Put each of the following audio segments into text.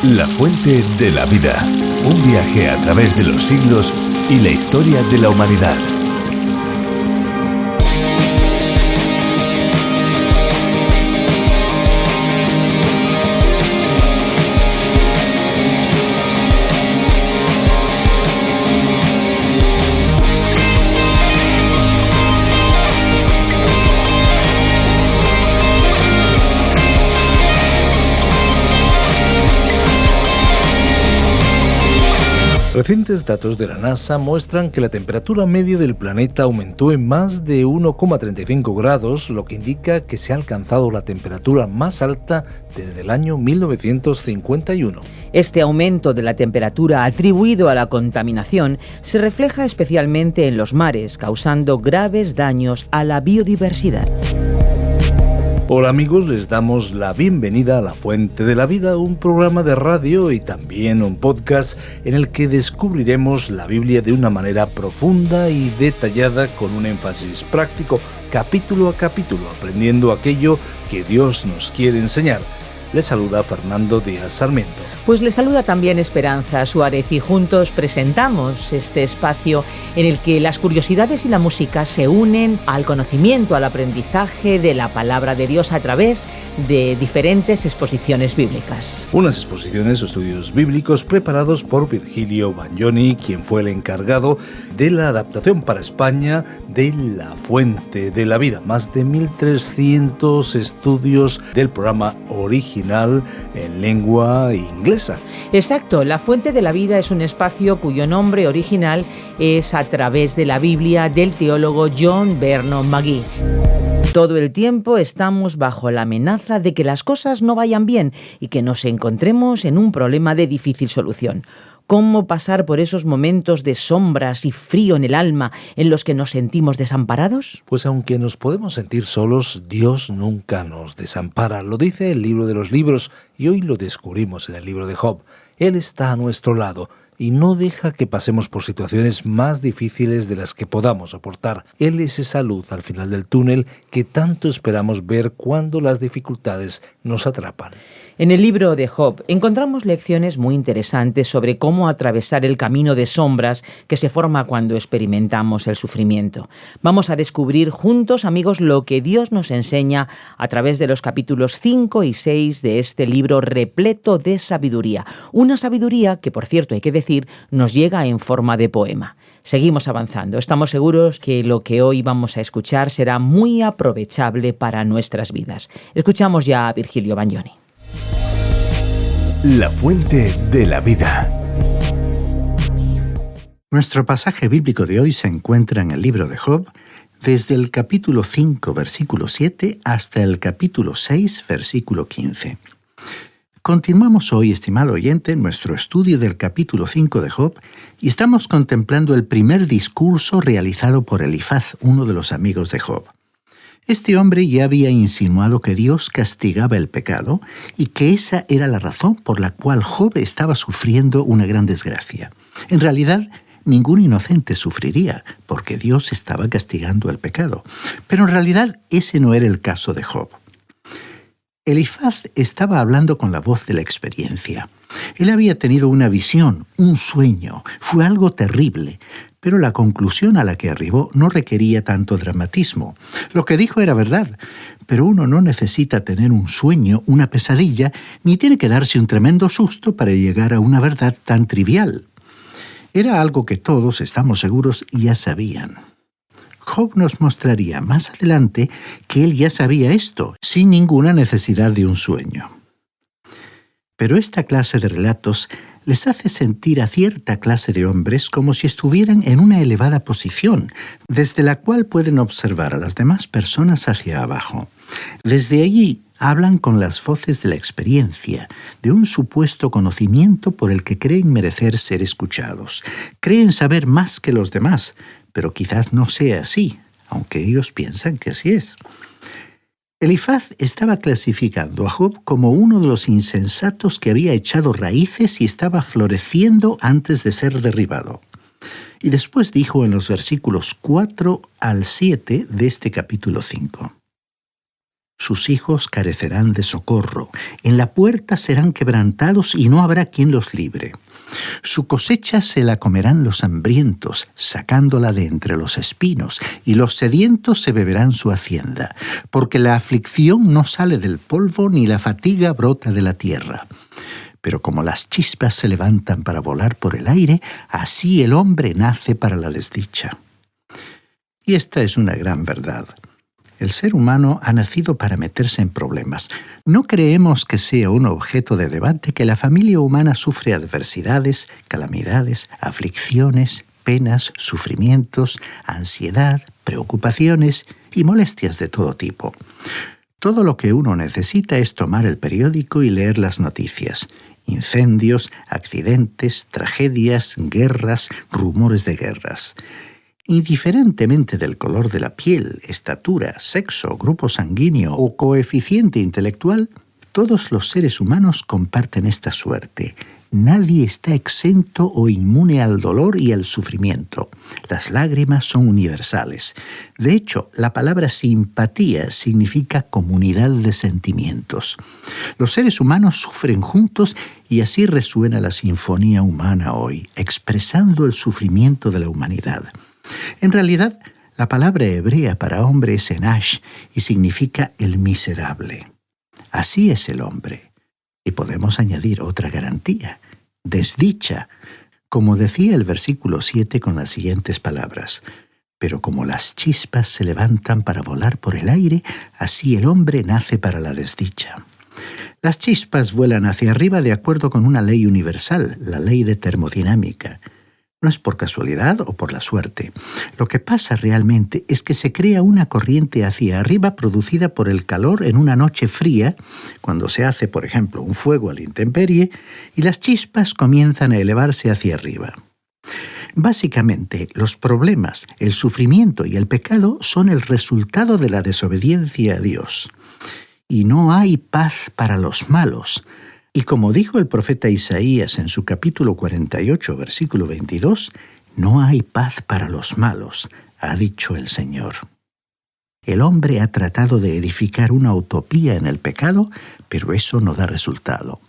La fuente de la vida. Un viaje a través de los siglos y la historia de la humanidad. Recientes datos de la NASA muestran que la temperatura media del planeta aumentó en más de 1,35 grados, lo que indica que se ha alcanzado la temperatura más alta desde el año 1951. Este aumento de la temperatura atribuido a la contaminación se refleja especialmente en los mares, causando graves daños a la biodiversidad. Hola amigos, les damos la bienvenida a La Fuente de la Vida, un programa de radio y también un podcast en el que descubriremos la Biblia de una manera profunda y detallada con un énfasis práctico, capítulo a capítulo, aprendiendo aquello que Dios nos quiere enseñar. Les saluda Fernando Díaz Sarmiento. Pues les saluda también Esperanza Suárez y juntos presentamos este espacio en el que las curiosidades y la música se unen al conocimiento, al aprendizaje de la palabra de Dios a través de diferentes exposiciones bíblicas. Unas exposiciones o estudios bíblicos preparados por Virgilio Bagnoni, quien fue el encargado de la adaptación para España de La Fuente de la Vida. Más de 1.300 estudios del programa original en lengua inglesa. Exacto, La Fuente de la Vida es un espacio cuyo nombre original es A través de la Biblia del teólogo John Vernon McGee. Todo el tiempo estamos bajo la amenaza de que las cosas no vayan bien y que nos encontremos en un problema de difícil solución. ¿Cómo pasar por esos momentos de sombras y frío en el alma en los que nos sentimos desamparados? Pues aunque nos podemos sentir solos, Dios nunca nos desampara. Lo dice el libro de los libros y hoy lo descubrimos en el libro de Job. Él está a nuestro lado y no deja que pasemos por situaciones más difíciles de las que podamos soportar. Él es esa luz al final del túnel que tanto esperamos ver cuando las dificultades nos atrapan. En el libro de Job encontramos lecciones muy interesantes sobre cómo atravesar el camino de sombras que se forma cuando experimentamos el sufrimiento. Vamos a descubrir juntos, amigos, lo que Dios nos enseña a través de los capítulos 5 y 6 de este libro repleto de sabiduría. Una sabiduría que, por cierto, hay que decir, nos llega en forma de poema. Seguimos avanzando. Estamos seguros que lo que hoy vamos a escuchar será muy aprovechable para nuestras vidas. Escuchamos ya a Virgilio Bagnoni. La Fuente de la Vida. Nuestro pasaje bíblico de hoy se encuentra en el libro de Job, desde el capítulo 5, versículo 7, hasta el capítulo 6, versículo 15. Continuamos hoy, estimado oyente, nuestro estudio del capítulo 5 de Job y estamos contemplando el primer discurso realizado por Elifaz, uno de los amigos de Job. Este hombre ya había insinuado que Dios castigaba el pecado y que esa era la razón por la cual Job estaba sufriendo una gran desgracia. En realidad, ningún inocente sufriría, porque Dios estaba castigando el pecado. Pero en realidad ese no era el caso de Job. Elifaz estaba hablando con la voz de la experiencia. Él había tenido una visión, un sueño. Fue algo terrible, pero la conclusión a la que arribó no requería tanto dramatismo. Lo que dijo era verdad, pero uno no necesita tener un sueño, una pesadilla, ni tiene que darse un tremendo susto para llegar a una verdad tan trivial. Era algo que todos, estamos seguros, ya sabían. Job nos mostraría más adelante que él ya sabía esto, sin ninguna necesidad de un sueño. Pero esta clase de relatos les hace sentir a cierta clase de hombres como si estuvieran en una elevada posición, desde la cual pueden observar a las demás personas hacia abajo. Desde allí hablan con las voces de la experiencia, de un supuesto conocimiento por el que creen merecer ser escuchados. Creen saber más que los demás, pero quizás no sea así, aunque ellos piensan que así es. Elifaz estaba clasificando a Job como uno de los insensatos que había echado raíces y estaba floreciendo antes de ser derribado. Y después dijo en los versículos 4 al 7 de este capítulo 5. Sus hijos carecerán de socorro. En la puerta serán quebrantados y no habrá quien los libre. Su cosecha se la comerán los hambrientos, sacándola de entre los espinos, y los sedientos se beberán su hacienda, porque la aflicción no sale del polvo ni la fatiga brota de la tierra. Pero como las chispas se levantan para volar por el aire, así el hombre nace para la desdicha. Y esta es una gran verdad. El ser humano ha nacido para meterse en problemas. No creemos que sea un objeto de debate que la familia humana sufre adversidades, calamidades, aflicciones, penas, sufrimientos, ansiedad, preocupaciones y molestias de todo tipo. Todo lo que uno necesita es tomar el periódico y leer las noticias. Incendios, accidentes, tragedias, guerras, rumores de guerras. Indiferentemente del color de la piel, estatura, sexo, grupo sanguíneo o coeficiente intelectual, todos los seres humanos comparten esta suerte. Nadie está exento o inmune al dolor y al sufrimiento. Las lágrimas son universales. De hecho, la palabra simpatía significa comunidad de sentimientos. Los seres humanos sufren juntos y así resuena la sinfonía humana hoy, expresando el sufrimiento de la humanidad. En realidad, la palabra hebrea para hombre es enash y significa el miserable. Así es el hombre. Y podemos añadir otra garantía, desdicha, como decía el versículo 7 con las siguientes palabras: pero como las chispas se levantan para volar por el aire, así el hombre nace para la desdicha. Las chispas vuelan hacia arriba de acuerdo con una ley universal, la ley de termodinámica. No es por casualidad o por la suerte. Lo que pasa realmente es que se crea una corriente hacia arriba producida por el calor en una noche fría, cuando se hace, por ejemplo, un fuego a la intemperie, y las chispas comienzan a elevarse hacia arriba. Básicamente, los problemas, el sufrimiento y el pecado son el resultado de la desobediencia a Dios. Y no hay paz para los malos. Y como dijo el profeta Isaías en su capítulo 48, versículo 22, no hay paz para los malos, ha dicho el Señor. El hombre ha tratado de edificar una utopía en el pecado, pero eso no da resultado.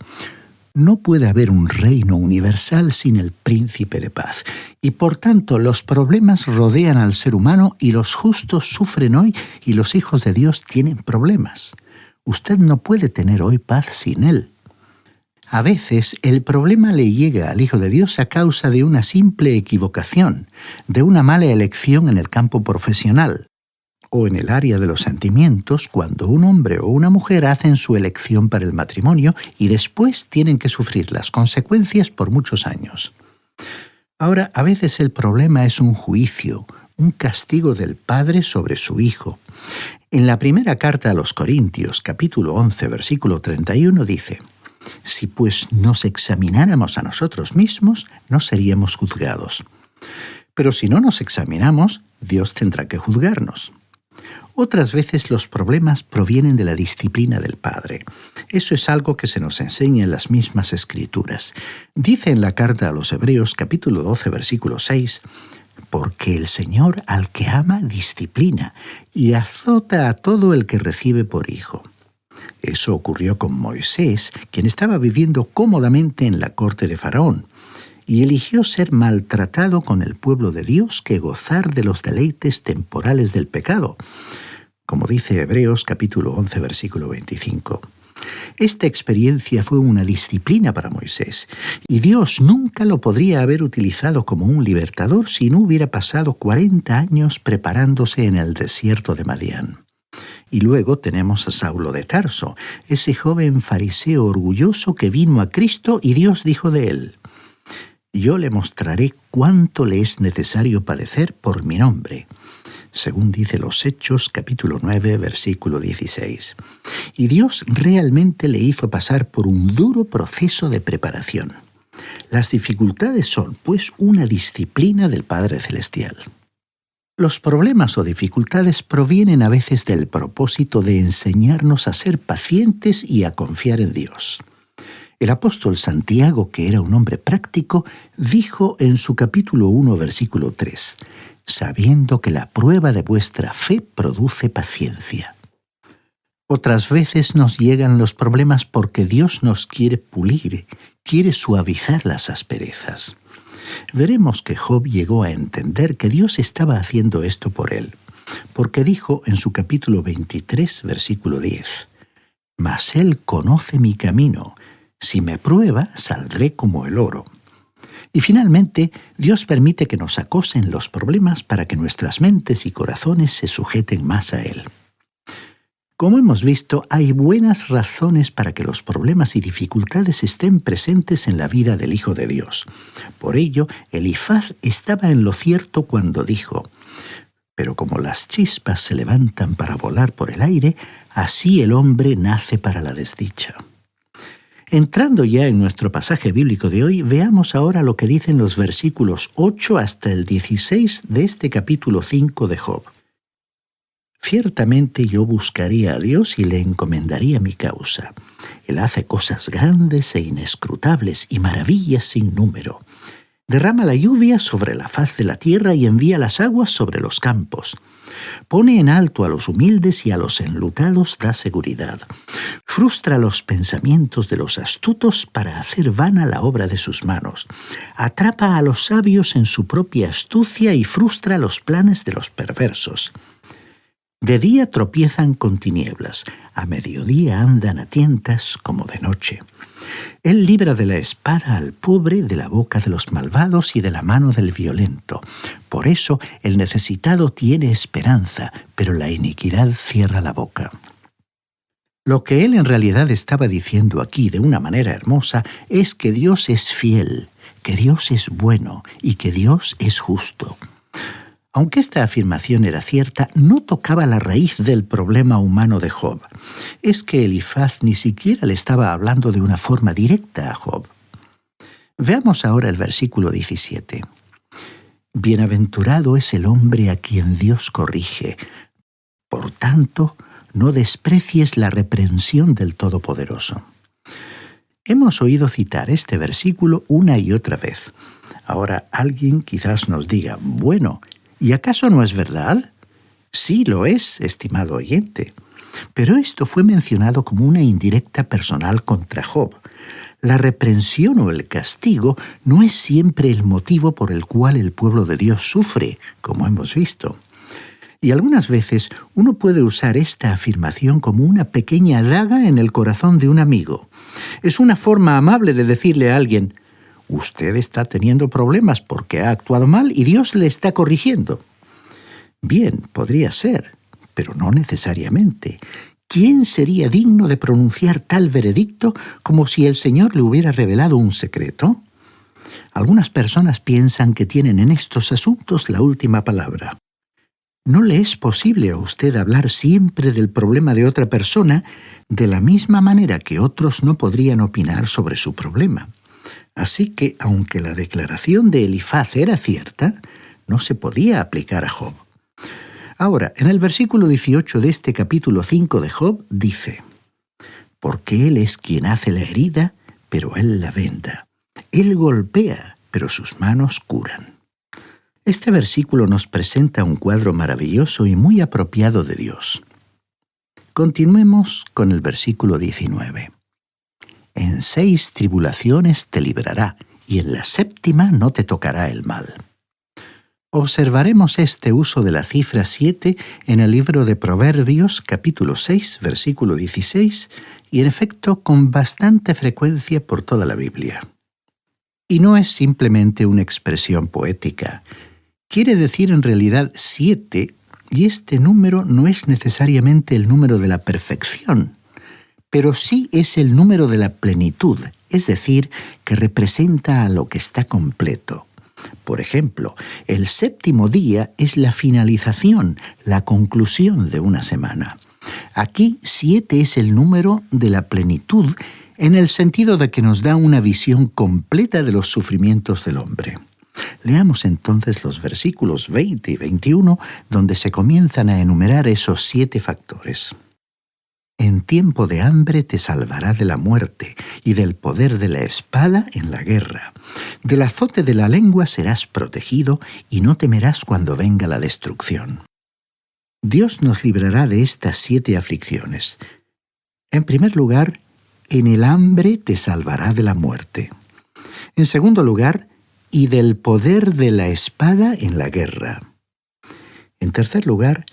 No puede haber un reino universal sin el príncipe de paz, y por tanto los problemas rodean al ser humano y los justos sufren hoy y los hijos de Dios tienen problemas. Usted no puede tener hoy paz sin él. A veces el problema le llega al Hijo de Dios a causa de una simple equivocación, de una mala elección en el campo profesional, o en el área de los sentimientos cuando un hombre o una mujer hacen su elección para el matrimonio y después tienen que sufrir las consecuencias por muchos años. Ahora, a veces el problema es un juicio, un castigo del Padre sobre su Hijo. En la primera carta a los Corintios, capítulo 11, versículo 31, dice: si pues nos examináramos a nosotros mismos, no seríamos juzgados. Pero si no nos examinamos, Dios tendrá que juzgarnos. Otras veces los problemas provienen de la disciplina del Padre. Eso es algo que se nos enseña en las mismas Escrituras. Dice en la carta a los Hebreos, capítulo 12, versículo 6, porque el Señor al que ama disciplina y azota a todo el que recibe por hijo. Eso ocurrió con Moisés, quien estaba viviendo cómodamente en la corte de Faraón, y eligió ser maltratado con el pueblo de Dios que gozar de los deleites temporales del pecado, como dice Hebreos capítulo 11, versículo 25. Esta experiencia fue una disciplina para Moisés, y Dios nunca lo podría haber utilizado como un libertador si no hubiera pasado 40 años preparándose en el desierto de Madián. Y luego tenemos a Saulo de Tarso, ese joven fariseo orgulloso que vino a Cristo y Dios dijo de él: yo le mostraré cuánto le es necesario padecer por mi nombre, según dice los Hechos, capítulo 9, versículo 16. Y Dios realmente le hizo pasar por un duro proceso de preparación. Las dificultades son, pues, una disciplina del Padre Celestial. Los problemas o dificultades provienen a veces del propósito de enseñarnos a ser pacientes y a confiar en Dios. El apóstol Santiago, que era un hombre práctico, dijo en su capítulo 1, versículo 3, sabiendo que la prueba de vuestra fe produce paciencia. Otras veces nos llegan los problemas porque Dios nos quiere pulir, quiere suavizar las asperezas. Veremos que Job llegó a entender que Dios estaba haciendo esto por él, porque dijo en su capítulo 23, versículo 10, «Mas él conoce mi camino, si me prueba, saldré como el oro». Y finalmente, Dios permite que nos acosen los problemas para que nuestras mentes y corazones se sujeten más a Él. Como hemos visto, hay buenas razones para que los problemas y dificultades estén presentes en la vida del Hijo de Dios. Por ello, Elifaz estaba en lo cierto cuando dijo, «Pero como las chispas se levantan para volar por el aire, así el hombre nace para la desdicha». Entrando ya en nuestro pasaje bíblico de hoy, veamos ahora lo que dicen los versículos 8 hasta el 16 de este capítulo 5 de Job. «Ciertamente yo buscaría a Dios y le encomendaría mi causa. Él hace cosas grandes e inescrutables y maravillas sin número. Derrama la lluvia sobre la faz de la tierra y envía las aguas sobre los campos. Pone en alto a los humildes y a los enlutados da seguridad. Frustra los pensamientos de los astutos para hacer vana la obra de sus manos. Atrapa a los sabios en su propia astucia y frustra los planes de los perversos. De día tropiezan con tinieblas, a mediodía andan a tientas como de noche. Él libra de la espada al pobre, de la boca de los malvados y de la mano del violento. Por eso el necesitado tiene esperanza, pero la iniquidad cierra la boca». Lo que él en realidad estaba diciendo aquí de una manera hermosa es que Dios es fiel, que Dios es bueno y que Dios es justo. Aunque esta afirmación era cierta, no tocaba la raíz del problema humano de Job. Es que Elifaz ni siquiera le estaba hablando de una forma directa a Job. Veamos ahora el versículo 17. «Bienaventurado es el hombre a quien Dios corrige. Por tanto, no desprecies la reprensión del Todopoderoso». Hemos oído citar este versículo una y otra vez. Ahora alguien quizás nos diga, bueno, ¿y acaso no es verdad? Sí lo es, estimado oyente. Pero esto fue mencionado como una indirecta personal contra Job. La reprensión o el castigo no es siempre el motivo por el cual el pueblo de Dios sufre, como hemos visto. Y algunas veces uno puede usar esta afirmación como una pequeña daga en el corazón de un amigo. Es una forma amable de decirle a alguien, usted está teniendo problemas porque ha actuado mal y Dios le está corrigiendo. Bien, podría ser, pero no necesariamente. ¿Quién sería digno de pronunciar tal veredicto como si el Señor le hubiera revelado un secreto? Algunas personas piensan que tienen en estos asuntos la última palabra. No le es posible a usted hablar siempre del problema de otra persona de la misma manera que otros no podrían opinar sobre su problema. Así que, aunque la declaración de Elifaz era cierta, no se podía aplicar a Job. Ahora, en el versículo 18 de este capítulo 5 de Job dice, «Porque Él es quien hace la herida, pero Él la venda. Él golpea, pero sus manos curan». Este versículo nos presenta un cuadro maravilloso y muy apropiado de Dios. Continuemos con el versículo 19. «En 6 tribulaciones te librará, y en la 7ª no te tocará el mal». Observaremos este uso de la cifra 7 en el libro de Proverbios, capítulo 6, versículo 16, y en efecto con bastante frecuencia por toda la Biblia. Y no es simplemente una expresión poética. Quiere decir en realidad 7, y este número no es necesariamente el número de la perfección, pero sí es el número de la plenitud, es decir, que representa a lo que está completo. Por ejemplo, el 7º día es la finalización, la conclusión de una semana. Aquí 7 es el número de la plenitud en el sentido de que nos da una visión completa de los sufrimientos del hombre. Leamos entonces los versículos 20 y 21, donde se comienzan a enumerar esos 7 factores. En tiempo de hambre te salvará de la muerte y del poder de la espada en la guerra. Del azote de la lengua serás protegido y no temerás cuando venga la destrucción. Dios nos librará de estas 7 aflicciones. En primer lugar, en el hambre te salvará de la muerte. En segundo lugar, y del poder de la espada en la guerra. En tercer lugar,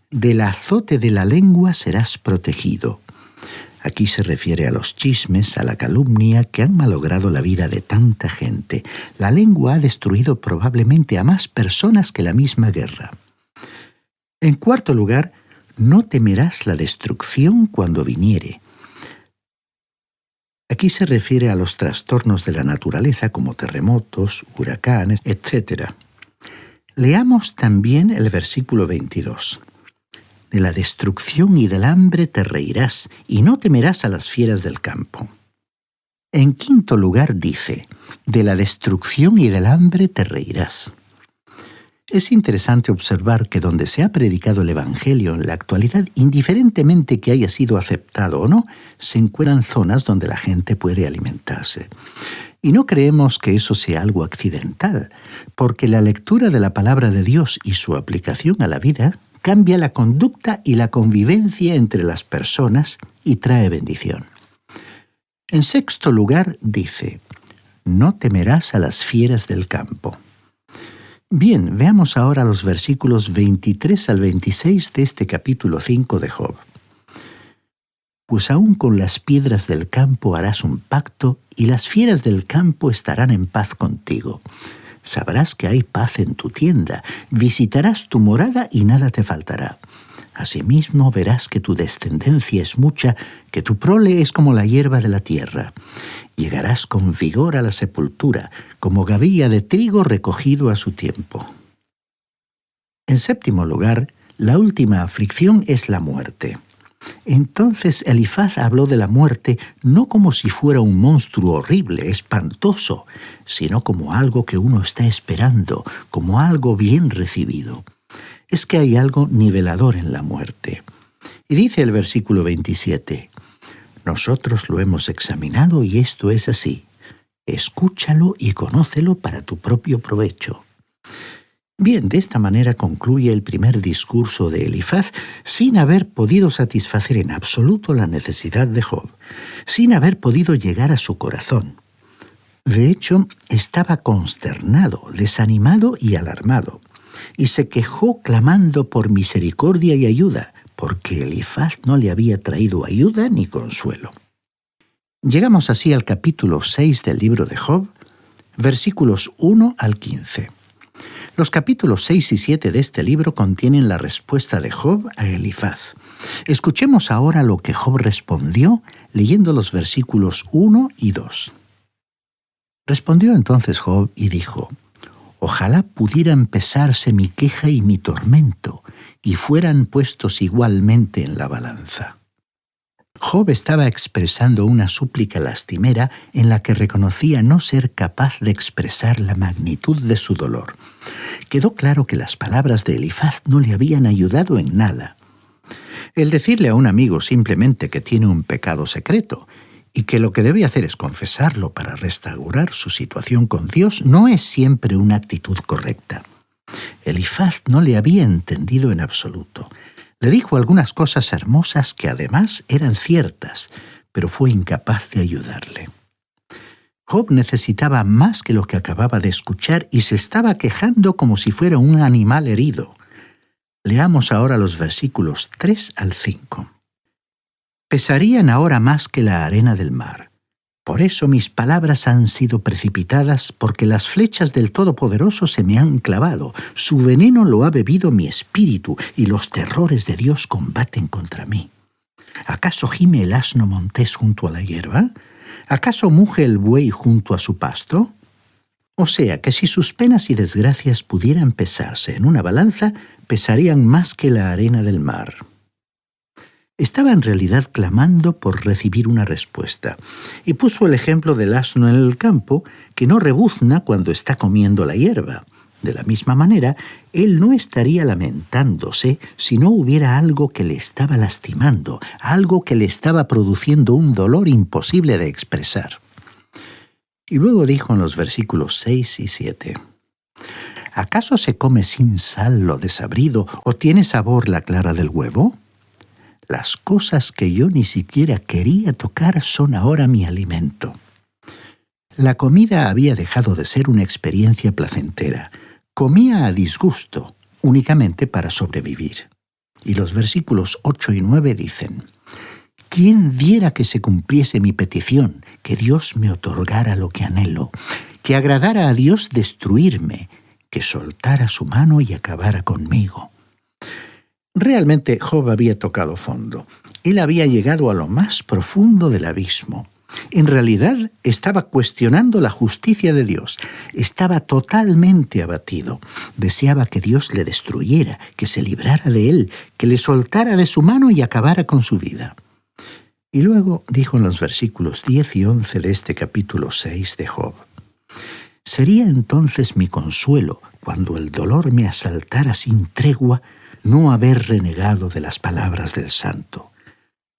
del azote de la lengua serás protegido. Aquí se refiere a los chismes, a la calumnia que han malogrado la vida de tanta gente. La lengua ha destruido probablemente a más personas que la misma guerra. En cuarto lugar, no temerás la destrucción cuando viniere. Aquí se refiere a los trastornos de la naturaleza como terremotos, huracanes, etc. Leamos también el versículo 22. De la destrucción y del hambre te reirás, y no temerás a las fieras del campo. En quinto lugar dice, de la destrucción y del hambre te reirás. Es interesante observar que donde se ha predicado el Evangelio en la actualidad, indiferentemente que haya sido aceptado o no, se encuentran zonas donde la gente puede alimentarse. Y no creemos que eso sea algo accidental, porque la lectura de la palabra de Dios y su aplicación a la vida cambia la conducta y la convivencia entre las personas y trae bendición. En sexto lugar dice, no temerás a las fieras del campo. Bien, veamos ahora los versículos 23 al 26 de este capítulo 5 de Job. Pues aún con las piedras del campo harás un pacto, y las fieras del campo estarán en paz contigo. Sabrás que hay paz en tu tienda, visitarás tu morada y nada te faltará. Asimismo verás que tu descendencia es mucha, que tu prole es como la hierba de la tierra. Llegarás con vigor a la sepultura, como gavilla de trigo recogido a su tiempo. En séptimo lugar, la última aflicción es la muerte. Entonces Elifaz habló de la muerte no como si fuera un monstruo horrible, espantoso, sino como algo que uno está esperando, como algo bien recibido. Es que hay algo nivelador en la muerte. Y dice el versículo 27, nosotros lo hemos examinado y esto es así. Escúchalo y conócelo para tu propio provecho. Bien, de esta manera concluye el primer discurso de Elifaz sin haber podido satisfacer en absoluto la necesidad de Job, sin haber podido llegar a su corazón. De hecho, estaba consternado, desanimado y alarmado, y se quejó clamando por misericordia y ayuda, porque Elifaz no le había traído ayuda ni consuelo. Llegamos así al capítulo 6 del libro de Job, versículos 1 al 15. Los capítulos 6 y 7 de este libro contienen la respuesta de Job a Elifaz. Escuchemos ahora lo que Job respondió leyendo los versículos 1 y 2. Respondió entonces Job y dijo, ojalá pudieran pesarse mi queja y mi tormento, y fueran puestos igualmente en la balanza. Job estaba expresando una súplica lastimera en la que reconocía no ser capaz de expresar la magnitud de su dolor. Quedó claro que las palabras de Elifaz no le habían ayudado en nada. El decirle a un amigo simplemente que tiene un pecado secreto y que lo que debe hacer es confesarlo para restaurar su situación con Dios no es siempre una actitud correcta. Elifaz no le había entendido en absoluto. Le dijo algunas cosas hermosas que además eran ciertas, pero fue incapaz de ayudarle. Job necesitaba más que lo que acababa de escuchar y se estaba quejando como si fuera un animal herido. Leamos ahora los versículos 3 al 5. Pesarían ahora más que la arena del mar. Por eso mis palabras han sido precipitadas, porque las flechas del Todopoderoso se me han clavado. Su veneno lo ha bebido mi espíritu, y los terrores de Dios combaten contra mí. ¿Acaso gime el asno montés junto a la hierba? ¿Acaso muge el buey junto a su pasto? O sea que si sus penas y desgracias pudieran pesarse en una balanza, pesarían más que la arena del mar. Estaba en realidad clamando por recibir una respuesta, y puso el ejemplo del asno en el campo, que no rebuzna cuando está comiendo la hierba. De la misma manera, él no estaría lamentándose si no hubiera algo que le estaba lastimando, algo que le estaba produciendo un dolor imposible de expresar. Y luego dijo en los versículos 6 y 7, ¿acaso se come sin sal lo desabrido o tiene sabor la clara del huevo? Las cosas que yo ni siquiera quería tocar son ahora mi alimento. La comida había dejado de ser una experiencia placentera. Comía a disgusto, únicamente para sobrevivir. Y los versículos 8 y 9 dicen: ¿Quién diera que se cumpliese mi petición, que Dios me otorgara lo que anhelo, que agradara a Dios destruirme, que soltara su mano y acabara conmigo? Realmente Job había tocado fondo. Él había llegado a lo más profundo del abismo. En realidad estaba cuestionando la justicia de Dios. Estaba totalmente abatido. Deseaba que Dios le destruyera, que se librara de él, que le soltara de su mano y acabara con su vida. Y luego dijo en los versículos 10 y 11 de este capítulo 6 de Job: «Sería entonces mi consuelo, cuando el dolor me asaltara sin tregua, no haber renegado de las palabras del santo.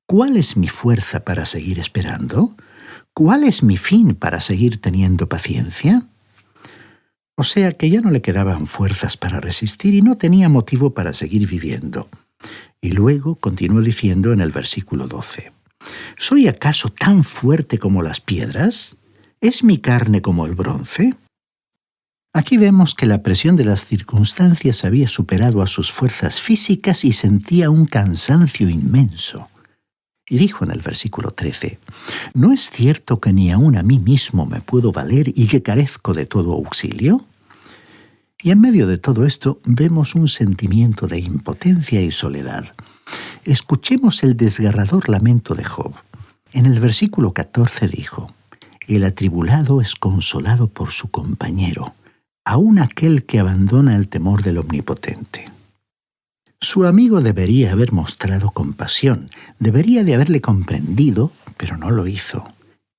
¿Cuál es mi fuerza para seguir esperando? ¿Cuál es mi fin para seguir teniendo paciencia?». O sea que ya no le quedaban fuerzas para resistir y no tenía motivo para seguir viviendo. Y luego continuó diciendo en el versículo 12: «¿Soy acaso tan fuerte como las piedras? ¿Es mi carne como el bronce?». Aquí vemos que la presión de las circunstancias había superado a sus fuerzas físicas y sentía un cansancio inmenso. Y dijo en el versículo 13: «¿No es cierto que ni aun a mí mismo me puedo valer y que carezco de todo auxilio?». Y en medio de todo esto vemos un sentimiento de impotencia y soledad. Escuchemos el desgarrador lamento de Job. En el versículo 14 dijo: «El atribulado es consolado por su compañero, aun aquel que abandona el temor del Omnipotente». Su amigo debería haber mostrado compasión, debería de haberle comprendido, pero no lo hizo.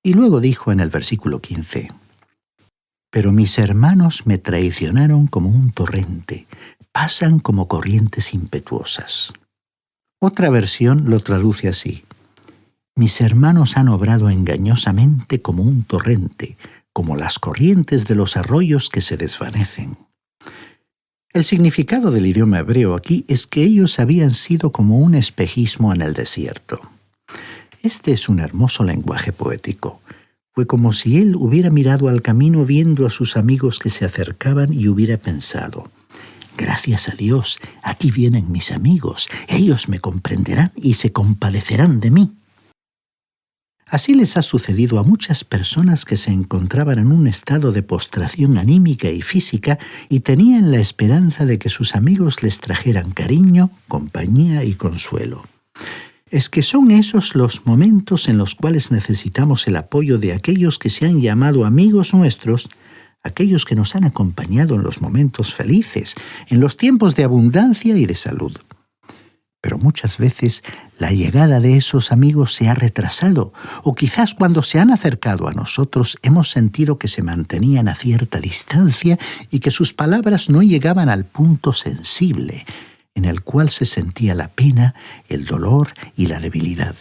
Y luego dijo en el versículo 15: «Pero mis hermanos me traicionaron como un torrente, pasan como corrientes impetuosas». Otra versión lo traduce así: «Mis hermanos han obrado engañosamente como un torrente, como las corrientes de los arroyos que se desvanecen». El significado del idioma hebreo aquí es que ellos habían sido como un espejismo en el desierto. Este es un hermoso lenguaje poético. Fue como si él hubiera mirado al camino viendo a sus amigos que se acercaban y hubiera pensado: «Gracias a Dios, aquí vienen mis amigos. Ellos me comprenderán y se compadecerán de mí». Así les ha sucedido a muchas personas que se encontraban en un estado de postración anímica y física y tenían la esperanza de que sus amigos les trajeran cariño, compañía y consuelo. Es que son esos los momentos en los cuales necesitamos el apoyo de aquellos que se han llamado amigos nuestros, aquellos que nos han acompañado en los momentos felices, en los tiempos de abundancia y de salud. Pero muchas veces la llegada de esos amigos se ha retrasado, o quizás cuando se han acercado a nosotros hemos sentido que se mantenían a cierta distancia y que sus palabras no llegaban al punto sensible, en el cual se sentía la pena, el dolor y la debilidad.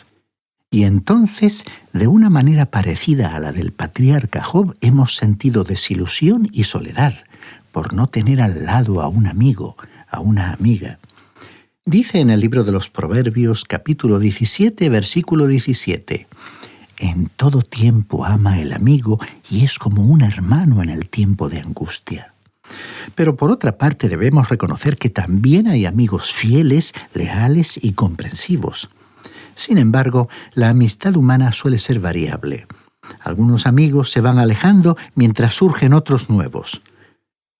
Y entonces, de una manera parecida a la del patriarca Job, hemos sentido desilusión y soledad por no tener al lado a un amigo, a una amiga. Dice en el libro de los Proverbios, capítulo 17, versículo 17: «En todo tiempo ama el amigo y es como un hermano en el tiempo de angustia». Pero por otra parte debemos reconocer que también hay amigos fieles, leales y comprensivos. Sin embargo, la amistad humana suele ser variable. Algunos amigos se van alejando mientras surgen otros nuevos.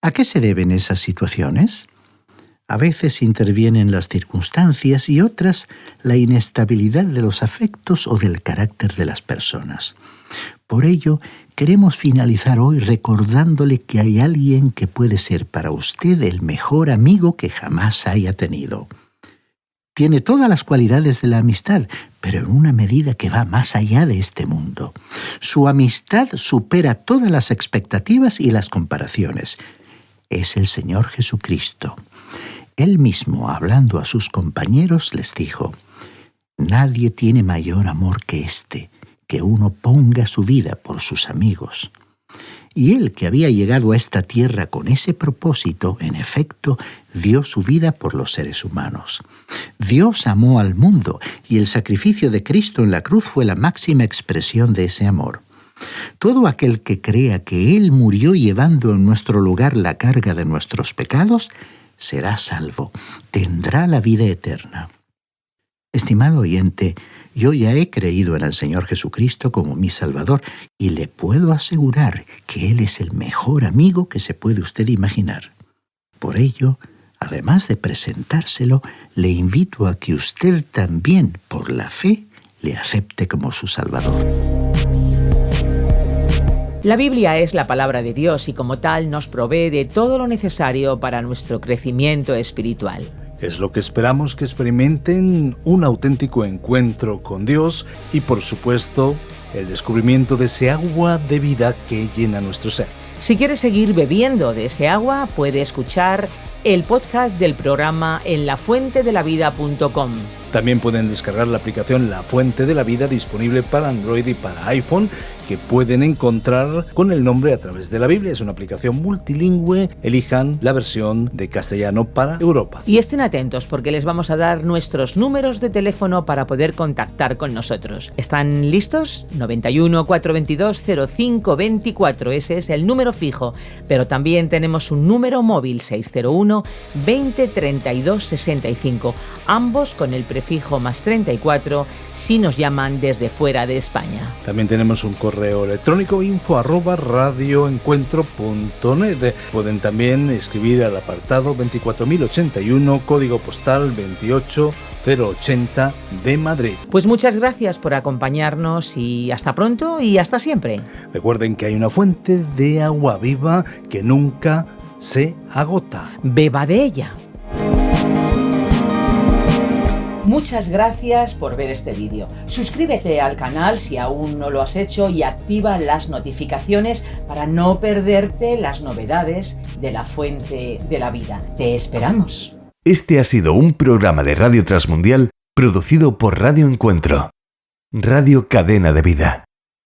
¿A qué se deben esas situaciones? A veces intervienen las circunstancias y otras la inestabilidad de los afectos o del carácter de las personas. Por ello, queremos finalizar hoy recordándole que hay alguien que puede ser para usted el mejor amigo que jamás haya tenido. Tiene todas las cualidades de la amistad, pero en una medida que va más allá de este mundo. Su amistad supera todas las expectativas y las comparaciones. Es el Señor Jesucristo. Él mismo, hablando a sus compañeros, les dijo: «Nadie tiene mayor amor que este, que uno ponga su vida por sus amigos». Y Él, que había llegado a esta tierra con ese propósito, en efecto, dio su vida por los seres humanos. Dios amó al mundo y el sacrificio de Cristo en la cruz fue la máxima expresión de ese amor. Todo aquel que crea que Él murió llevando en nuestro lugar la carga de nuestros pecados, será salvo, tendrá la vida eterna. Estimado oyente, yo ya he creído en el Señor Jesucristo como mi Salvador y le puedo asegurar que Él es el mejor amigo que se puede usted imaginar. Por ello, además de presentárselo, le invito a que usted también, por la fe, le acepte como su Salvador. La Biblia es la palabra de Dios y como tal nos provee de todo lo necesario para nuestro crecimiento espiritual. Es lo que esperamos que experimenten un auténtico encuentro con Dios y, por supuesto, el descubrimiento de ese agua de vida que llena nuestro ser. Si quieres seguir bebiendo de ese agua, puede escuchar el podcast del programa en lafuentedelavida.com. También pueden descargar la aplicación La Fuente de la Vida, disponible para Android y para iPhone, que pueden encontrar con el nombre A Través de la Biblia. Es una aplicación multilingüe. Elijan la versión de castellano para Europa. Y estén atentos porque les vamos a dar nuestros números de teléfono para poder contactar con nosotros. ¿Están listos? 91 422 0524, ese es el número fijo, pero también tenemos un número móvil 601 20 32 65, ambos con el prefijo más 34 si nos llaman desde fuera de España. También tenemos un correo electrónico info@radioencuentro.net. Pueden también escribir al apartado 24081, código postal 28080 de Madrid. Pues muchas gracias por acompañarnos y hasta pronto y hasta siempre. Recuerden que hay una fuente de agua viva que nunca se agota. Beba de ella. Muchas gracias por ver este vídeo. Suscríbete al canal si aún no lo has hecho y activa las notificaciones para no perderte las novedades de la Fuente de la Vida. Te esperamos. Este ha sido un programa de Radio Transmundial producido por Radio Encuentro, Radio Cadena de Vida.